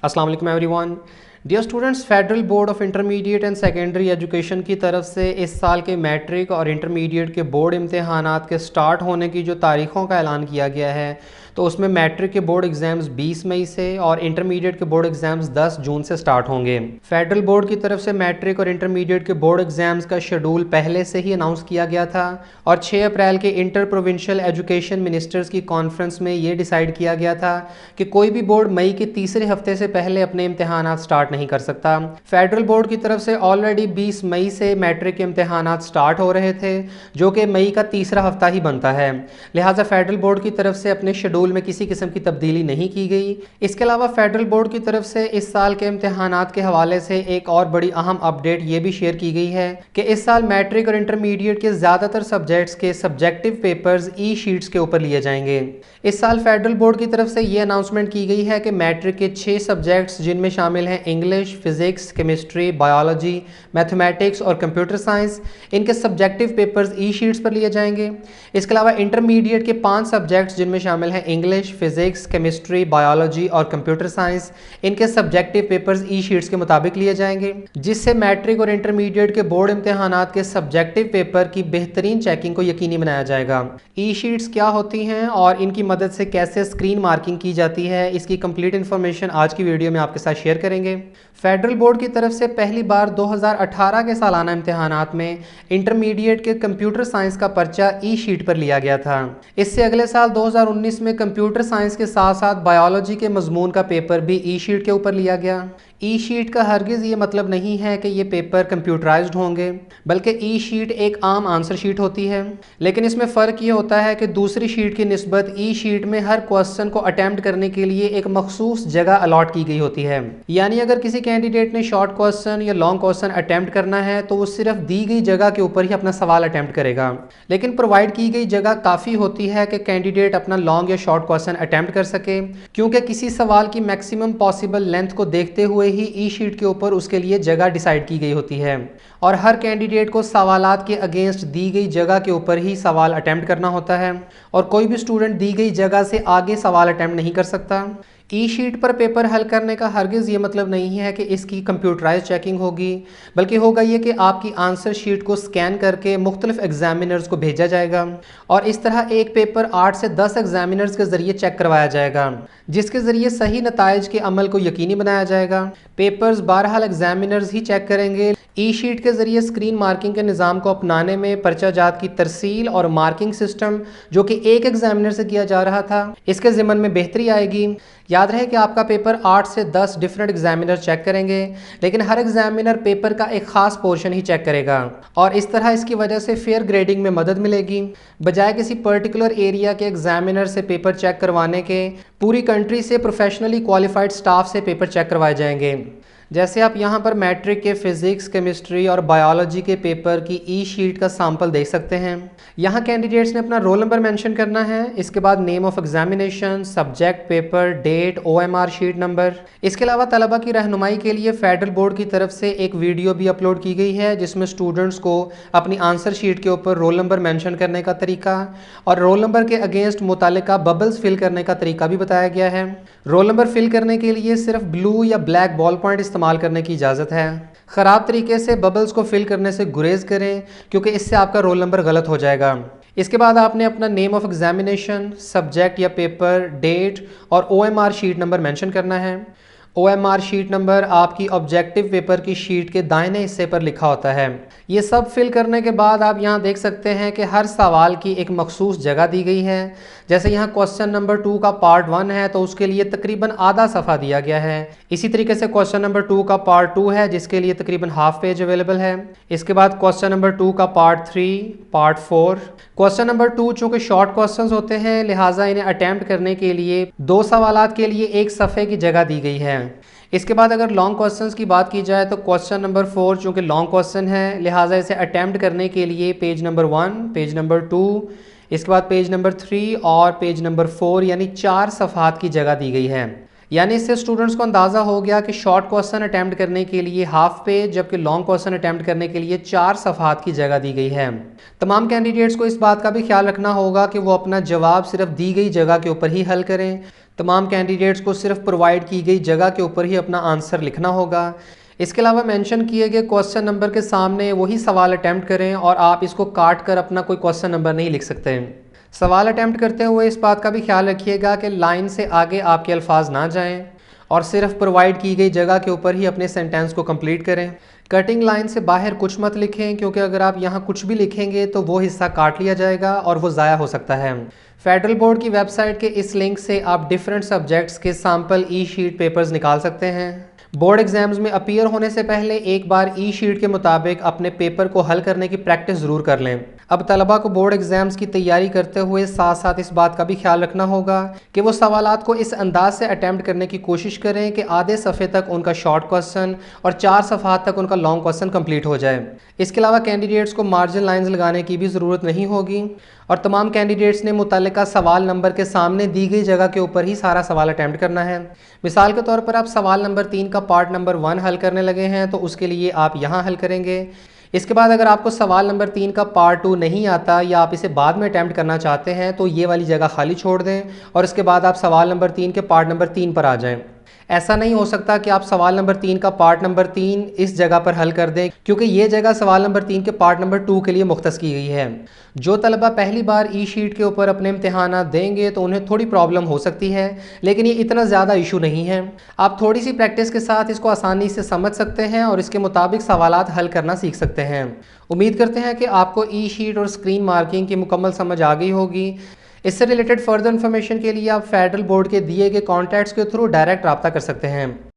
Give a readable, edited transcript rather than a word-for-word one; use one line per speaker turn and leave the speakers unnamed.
अस्सलाम वालेकुम everyone. Dear students, federal board of intermediate and secondary education की तरफ से इस साल के मैट्रिक और इंटरमीडिएट के बोर्ड इम्तहानात के स्टार्ट होने की जो तारीख़ों का ऐलान किया गया है, तो उसमें मैट्रिक के बोर्ड एग्ज़ाम्स 20 मई से और इंटरमीडिएट के बोर्ड एग्ज़ाम्स 10 जून से स्टार्ट होंगे। फेडरल बोर्ड की तरफ से मैट्रिक और इंटरमीडिएट के बोर्ड एग्ज़ाम्स का शेड्यूल पहले से ही अनाउंस किया गया था और 6 अप्रैल के इंटर प्रोविंशियल एजुकेशन मिनिस्टर्स की कॉन्फ्रेंस में ये डिसाइड किया गया था कि कोई भी बोर्ड मई के तीसरे हफ्ते से पहले अपने इम्तहानात स्टार्ट नहीं कर सकता। फेडरल बोर्ड की तरफ से ऑलरेडी 20 मई से मैट्रिक के इम्तहानात स्टार्ट हो रहे थे, जो कि मई का तीसरा हफ्ता ही बनता है। लिहाजा फेडरल बोर्ड की तरफ से अपने शेड्यूल में किसी किस्म की तब्दीली नहीं की गई। इसके अलावा फेडरल बोर्ड की तरफ से इस साल के इम्तहानात के हवाले से एक और बड़ी अहम अपडेट ये भी शेयर की गई है कि इस साल मैट्रिक और इंटरमीडिएट के ज़्यादातर सब्जेक्ट्स के सब्जेक्टिव पेपर्स ई शीट्स के ऊपर लिए जाएंगे। इस साल फेडरल बोर्ड की तरफ से ये अनाउंसमेंट की गई है कि मैट्रिक के 6 सब्जेक्ट्स जिनमें शामिल हैं English, physics, chemistry, biology, mathematics और कंप्यूटर साइंस, इनके सब्जेक्टिव पेपर्स ई शीट्स पर लिए जाएंगे। इसके अलावा इंटरमीडिएट के 5 सब्जेक्ट्स जिनमें शामिल हैं इंग्लिश, फिजिक्स, केमिस्ट्री, बायोलॉजी और कंप्यूटर साइंस, इनके सब्जेक्टिव पेपर्स ई शीट्स के मुताबिक लिए जाएंगे, जिससे मैट्रिक और इंटरमीडिएट के बोर्ड इम्तहानात के सब्जेक्टिव पेपर की बेहतरीन चेकिंग को यकीनी बनाया जाएगा। ई शीट्स क्या होती हैं और इनकी मदद से कैसे स्क्रीन मार्किंग की जाती है, इसकी कंप्लीट इन्फॉर्मेशन आज की वीडियो में आपके साथ शेयर करेंगे। फेडरल बोर्ड की तरफ से पहली बार 2018 के सालाना इम्तहानात में इंटरमीडिएट के कंप्यूटर साइंस का पर्चा ई शीट पर लिया गया था। इससे अगले साल 2019 में कंप्यूटर साइंस के साथ साथ बायोलॉजी के मजमून का पेपर भी ई शीट के ऊपर लिया गया। ई शीट का हरगिज़ ये मतलब नहीं है कि ये पेपर कंप्यूटराइज्ड होंगे, बल्कि ई शीट एक आम आंसर शीट होती है, लेकिन इसमें फ़र्क ये होता है कि दूसरी शीट की निस्बत ई शीट में हर क्वेश्चन को अटैम्प्ट करने के लिए एक मखसूस जगह अलॉट की गई होती है। यानी अगर किसी कैंडिडेट ने शॉर्ट क्वेश्चन या लॉन्ग क्वेश्चन अटैम्प्ट करना है तो वो सिर्फ दी गई जगह के ऊपर ही अपना सवाल अटैम्प्ट करेगा, लेकिन प्रोवाइड की गई जगह काफ़ी होती है कि कैंडिडेट अपना लॉन्ग या शॉर्ट क्वेश्चन अटैम्प्ट कर सके, क्योंकि किसी सवाल की मैक्सिमम पॉसिबल लेंथ को देखते हुए ही ई शीट के ऊपर उसके लिए जगह डिसाइड की गई होती है और हर कैंडिडेट को सवालात के अगेंस्ट दी गई जगह के ऊपर ही सवाल अटैम्प्ट करना होता है और कोई भी स्टूडेंट दी गई जगह से आगे सवाल अटैम्प्ट नहीं कर सकता। ई शीट पर पेपर हल करने का हरगिज़ ये मतलब नहीं है कि इसकी कंप्यूटराइज चेकिंग होगी, बल्कि होगा ये कि आपकी आंसर शीट को स्कैन करके मुख्तलिफ एग्जामिनर्स को भेजा जाएगा और इस तरह एक पेपर 8 से 10 एग्जामिनर्स के ज़रिए चेक करवाया जाएगा, जिसके ज़रिए सही नताइज के अमल को यकीनी बनाया जाएगा। पेपर्स बहरहाल एग्जामिनर्स ही चेक करेंगे। ई शीट के ज़रिए स्क्रीन मार्किंग के निज़ाम को अपनाने में पर्चा जात की तरसील और मार्किंग सिस्टम, जो कि एक एग्जामिनर से किया जा रहा था, इसके ज़िम्मन में बेहतरी आएगी। याद रहे कि आपका पेपर 8 से 10 डिफरेंट एग्जामिनर चेक करेंगे, लेकिन हर एग्जामिनर पेपर का एक ख़ास पोर्शन ही चेक करेगा और इस तरह इसकी वजह से फेयर ग्रेडिंग में मदद मिलेगी। बजाय किसी पर्टिकुलर एरिया के एग्जामिनर से पेपर चेक करवाने के पूरी कंट्री से प्रोफेशनली क्वालिफाइड स्टाफ से पेपर चेक करवाए जाएंगे। जैसे आप यहाँ पर मैट्रिक के फिजिक्स, केमिस्ट्री और बायोलॉजी के पेपर की ई शीट का सैंपल देख सकते हैं। यहाँ कैंडिडेट्स ने अपना रोल नंबर मेंशन करना है, इसके बाद name of examination, subject, paper, date, OMR sheet number. इसके अलावा तलबा की रहनुमाई के लिए फेडरल बोर्ड की तरफ से एक वीडियो भी अपलोड की गई है, जिसमें स्टूडेंट्स को अपनी आंसर शीट के ऊपर रोल नंबर मेंशन करने का तरीका और रोल नंबर के अगेंस्ट मुतालिका बबल्स फिल करने का तरीका भी बताया गया है। रोल नंबर फिल करने के लिए सिर्फ ब्लू या ब्लैक बॉल पॉइंट इस्तेमाल करने की इजाज़त है। ख़राब तरीके से बबल्स को फिल करने से गुरेज करें, क्योंकि इससे आपका रोल नंबर गलत हो जाएगा। इसके बाद आपने अपना नेम ऑफ एग्जामिनेशन, सब्जेक्ट या पेपर, डेट और OMR शीट नंबर मेंशन करना है। OMR शीट नंबर आपकी ऑब्जेक्टिव पेपर की शीट के दाहिने हिस्से पर लिखा होता है। ये सब फिल करने के बाद आप यहाँ देख सकते हैं कि हर सवाल की एक मखसूस जगह दी गई है। जैसे यहाँ क्वेश्चन नंबर 2 का पार्ट 1 है तो उसके लिए तकरीबन आधा सफ़ा दिया गया है। इसी तरीके से क्वेश्चन नंबर 2 का पार्ट 2 है, जिसके लिए तकरीबन हाफ पेज अवेलेबल है। इसके बाद क्वेश्चन नंबर 2 का पार्ट 3, पार्ट 4। क्वेश्चन नंबर 2 चूँकि शॉर्ट क्वेश्चन होते हैं, लिहाजा इन्हें अटैम्प्ट करने के लिए 2 सवालात के लिए एक सफ़े की जगह दी गई है। इसके बाद अगर लॉन्ग क्वेश्चंस की बात की जाए तो क्वेश्चन नंबर 4 चूँकि लॉन्ग क्वेश्चन है, लिहाजा इसे अटैम्प्ट करने के लिए पेज नंबर 1, पेज नंबर 2, इसके बाद पेज नंबर 3 और पेज नंबर 4 यानी 4 सफ़हात की जगह दी गई है। यानी इससे स्टूडेंट्स को अंदाज़ा हो गया कि शॉर्ट क्वेश्चन अटैम्प्ट करने के लिए हाफ पेज जबकि लॉन्ग क्वेश्चन अटैम्प्ट करने के लिए 4 सफ़हात की जगह दी गई है। तमाम कैंडिडेट्स को इस बात का भी ख्याल रखना होगा कि वो अपना जवाब सिर्फ दी गई जगह के ऊपर ही हल करें। तमाम कैंडिडेट्स को सिर्फ प्रोवाइड की गई जगह के ऊपर ही अपना आंसर लिखना होगा। इसके अलावा मेंशन किए गए क्वेश्चन नंबर के सामने वही सवाल अटैम्प्ट करें और आप इसको काट कर अपना कोई क्वेश्चन नंबर नहीं लिख सकते। सवाल अटैम्प्ट करते हुए इस बात का भी ख्याल रखिएगा कि लाइन से आगे आपके अल्फाज ना जाएं और सिर्फ प्रोवाइड की गई जगह के ऊपर ही अपने सेंटेंस को कंप्लीट करें। कटिंग लाइन से बाहर कुछ मत लिखें, क्योंकि अगर आप यहाँ कुछ भी लिखेंगे तो वो हिस्सा काट लिया जाएगा और वो ज़ाया हो सकता है। फेडरल बोर्ड की वेबसाइट के इस लिंक से आप डिफरेंट सब्जेक्ट्स के सैम्पल ई शीट पेपर्स निकाल सकते हैं। बोर्ड एग्जाम्स में अपीयर होने से पहले एक बार ई शीट के मुताबिक अपने पेपर को हल करने की प्रैक्टिस ज़रूर कर लें। अब तलबा को बोर्ड एग्जाम्स की तैयारी करते हुए साथ साथ इस बात का भी ख्याल रखना होगा कि वो सवालात को इस अंदाज से अटैम्प्ट करने की कोशिश करें कि आधे सफ़े तक उनका शॉर्ट क्वेश्चन और 4 सफ़हात तक उनका लॉन्ग क्वेश्चन कंप्लीट हो जाए। इसके अलावा कैंडिडेट्स को मार्जिन लाइंस लगाने की भी ज़रूरत नहीं होगी और तमाम कैंडिडेट्स ने मुतल्लिका सवाल नंबर के सामने दी गई जगह के ऊपर ही सारा सवाल अटैम्प्ट करना है। मिसाल के तौर पर आप सवाल नंबर 3 का पार्ट नंबर 1 हल करने लगे हैं तो उसके लिए आप यहाँ हल करेंगे। इसके बाद अगर आपको सवाल नंबर 3 का पार्ट 2 नहीं आता या आप इसे बाद में अटैम्प्ट करना चाहते हैं तो ये वाली जगह खाली छोड़ दें और इसके बाद आप सवाल नंबर 3 के पार्ट नंबर 3 पर आ जाएं। ऐसा नहीं हो सकता कि आप सवाल नंबर 3 का पार्ट नंबर 3 इस जगह पर हल कर दें, क्योंकि ये जगह सवाल नंबर 3 के पार्ट नंबर 2 के लिए मुख्तस की गई है। जो तलबा पहली बार ई शीट के ऊपर अपने इम्तिहानात देंगे तो उन्हें थोड़ी प्रॉब्लम हो सकती है, लेकिन ये इतना ज़्यादा इशू नहीं है। आप थोड़ी सी प्रैक्टिस के साथ इसको आसानी से समझ सकते हैं और इसके मुताबिक सवालात हल करना सीख सकते हैं। उम्मीद करते हैं कि आपको ई शीट और स्क्रीन मार्किंग की मुकम्मल समझ आ गई होगी। इससे रिलेटेड फर्दर इन्फॉर्मेशन के लिए आप फेडरल बोर्ड के दिए गए कॉन्टैक्ट्स के थ्रू डायरेक्ट रब्ता कर सकते हैं।